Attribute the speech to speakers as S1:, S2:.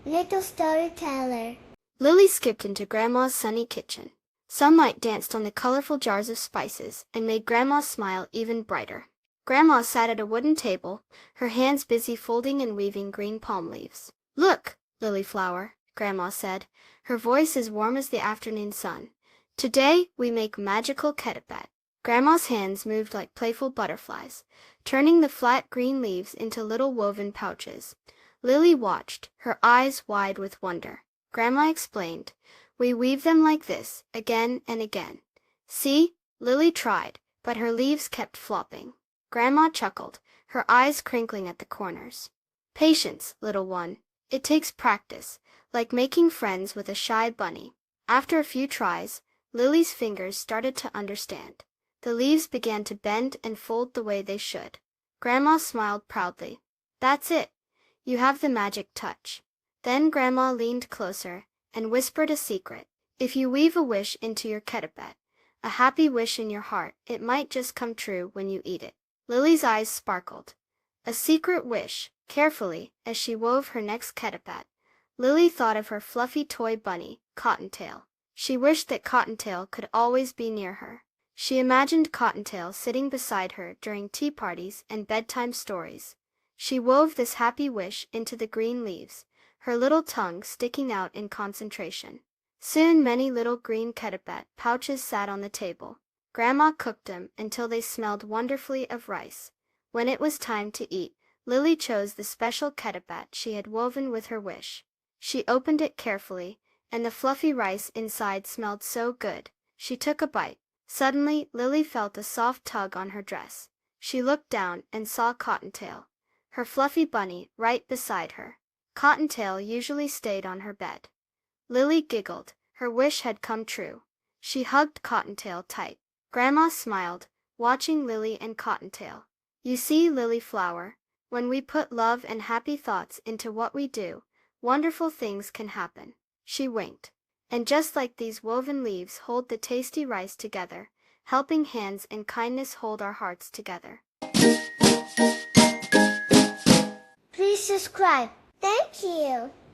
S1: Little storyteller.
S2: Lily skipped into Grandma's sunny kitchen. Sunlight danced on the colorful jars of spices and made Grandma's smile even brighter. Grandma sat at a wooden table, her hands busy folding and weaving green palm leaves. "Look, Lily Flower," Grandma said, her voice as warm as the afternoon sun. "Today we make magical ketupat." Grandma's hands moved like playful butterflies, turning the flat green leaves into little woven pouches. Lily watched, her eyes wide with wonder. Grandma explained, "We weave them like this, again and again." "See?" Lily tried, but her leaves kept flopping. Grandma chuckled, her eyes crinkling at the corners. "Patience, little one. It takes practice, like making friends with a shy bunny." After a few tries, Lily's fingers started to understand. The leaves began to bend and fold the way they should. Grandma smiled proudly. "That's it. You have the magic touch." Then Grandma leaned closer and whispered a secret. "If you weave a wish into your ketupat, a happy wish in your heart, it might just come true when you eat it." Lily's eyes sparkled. A secret wish. Carefully, as she wove her next ketupat, Lily thought of her fluffy toy bunny, Cottontail. She wished that Cottontail could always be near her. She imagined Cottontail sitting beside her during tea parties and bedtime stories. She wove this happy wish into the green leaves, her little tongue sticking out in concentration. Soon many little green ketupat pouches sat on the table. Grandma cooked them until they smelled wonderfully of rice. When it was time to eat, Lily chose the special ketupat she had woven with her wish. She opened it carefully, and the fluffy rice inside smelled so good. She took a bite. Suddenly, Lily felt a soft tug on her dress. She looked down and saw Cottontail, her fluffy bunny, right beside her. Cottontail usually stayed on her bed. Lily giggled. Her wish had come true. She hugged Cottontail tight. Grandma smiled, watching Lily and Cottontail. "You see, Lily Flower, when we put love and happy thoughts into what we do, wonderful things can happen." She winked. "And just like these woven leaves hold the tasty rice together, helping hands and kindness hold our hearts together."
S1: Please subscribe. Thank you.